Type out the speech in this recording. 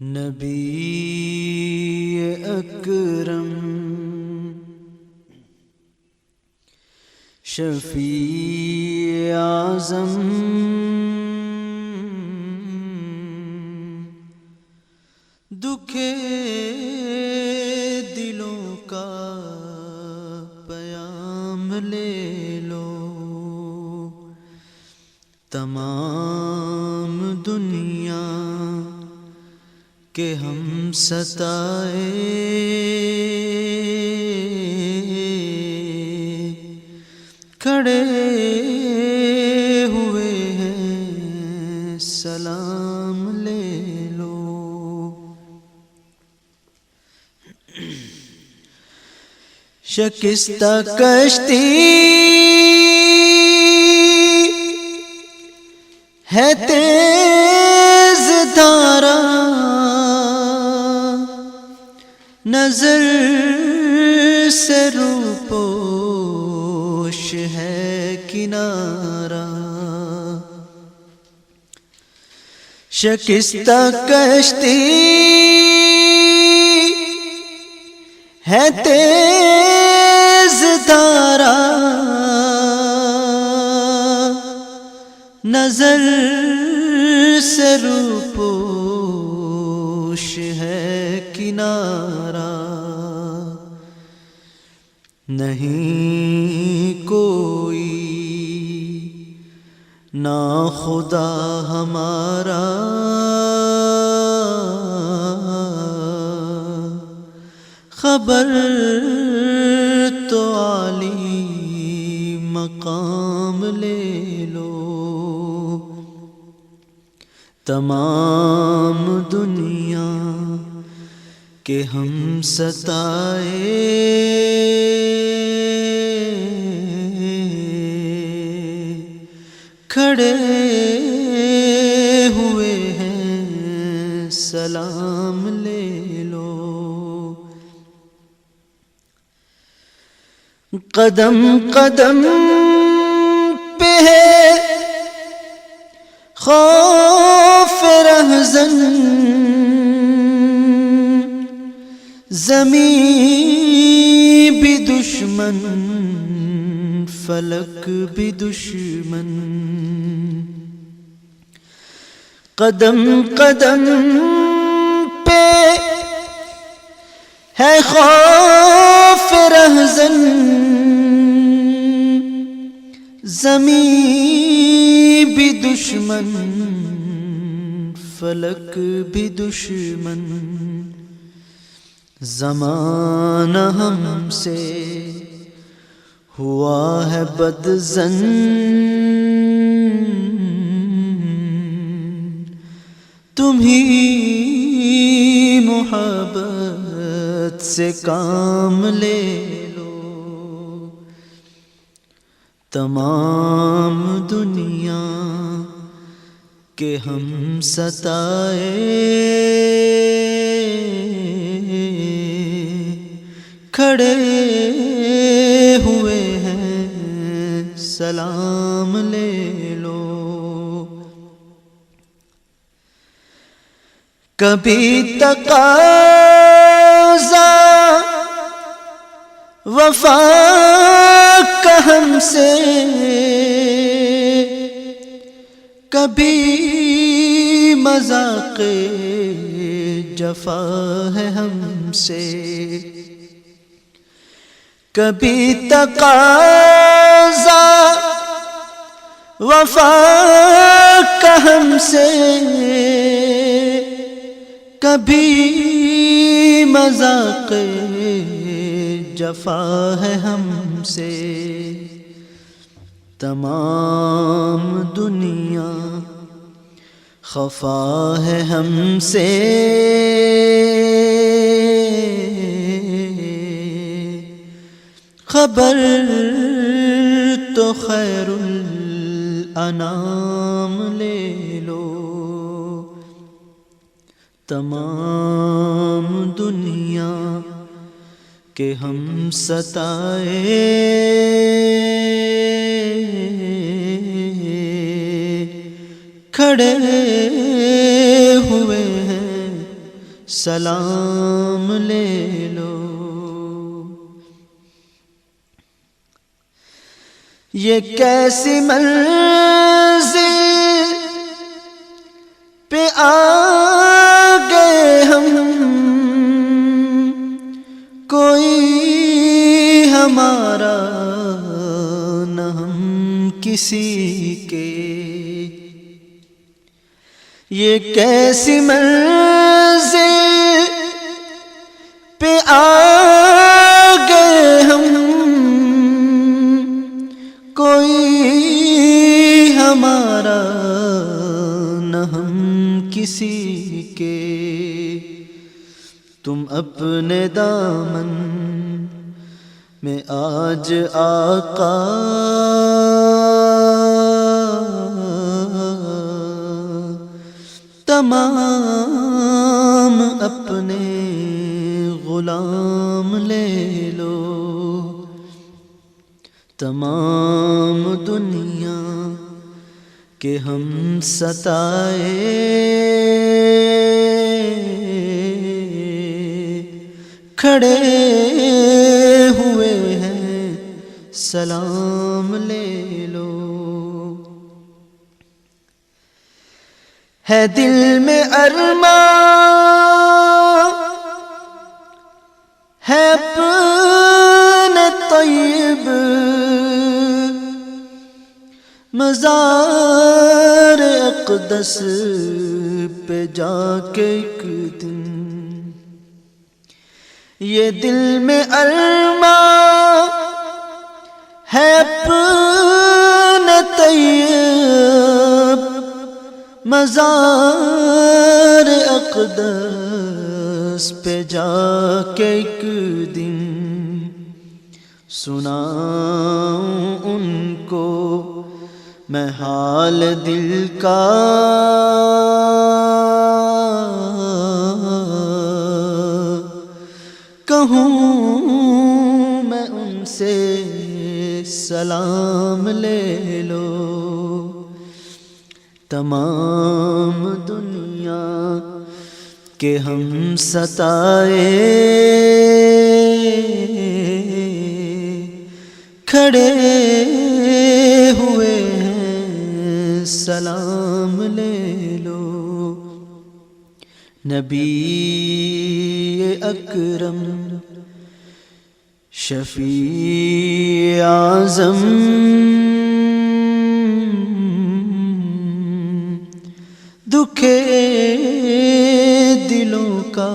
نبی اکرم شفیع اعظم دکھے دلوں کا پیام لے لو، تمام دنیا کہ ہم ستائے کھڑے ہوئے ہیں، سلام لے لو۔ شکستہ کشتی ہے تیز دھارا، نظر سے روپوش ہے کنارہ۔ شکستہ کشتی ہے تیز دھارا، نظر سے روپوش ہے کنارہ۔ نہیں کوئی نا خدا ہمارا، خبر تو عالی مقام لے لو۔ تمام دنیا کہ ہم ستائے کھڑے ہوئے ہیں، سلام لے لو۔ قدم قدم پہ ہے خوف رہزن، زمین بھی دشمن فلک بھی دشمن۔ قدم قدم پہ ہے خوف رہزن، زمین بھی دشمن فلک بھی دشمن۔ زمانہ ہم سے ہوا ہے بدظن، تمہیں محبت سے کام لے لو۔ تمام دنیا کہ ہم ستائے کھڑے ہوئے ہیں، سلام لے لو۔ کبھی تقاضا وفا کا ہم سے، کبھی مذاق جفا ہے ہم سے۔ کبھی تقاضا وفا کا ہم سے، کبھی مذاق جفا ہے ہم سے۔ تمام دنیا خفا ہے ہم سے، خبر تو خیر الانام لے لو۔ تمام دنیا کہ ہم ستائے کھڑے ہوئے ہیں سلام لے لو۔ یہ کیسی منزل پہ آ گئے ہم، کوئی ہمارا نہ ہم کسی کے۔ یہ کیسی منزل پہ آ گئے ہم، کوئی ہمارا نہ ہم کسی کے۔ تم اپنے دامن میں آج آقا تمام اپنے غلام لے لو۔ تمام دنیا کے ہم ستائے کھڑے ہوئے ہیں، سلام لے لو۔ ہے دل میں ارمان، ہے اپنے طیب مزار اقدس پہ جا کے ایک دن۔ یہ دل میں ارمان ہے اپنے طیب مزار اقدس پہ جا کے ایک دن سناؤں ان کو میں حال دل کا، کہوں میں ان سے سلام لے لو۔ تمام دنیا کے ہم ستائے کھڑے ہوئے ہیں، سلام لے لو۔ نبی اکرم شفیع اعظم دکھے دلوں کا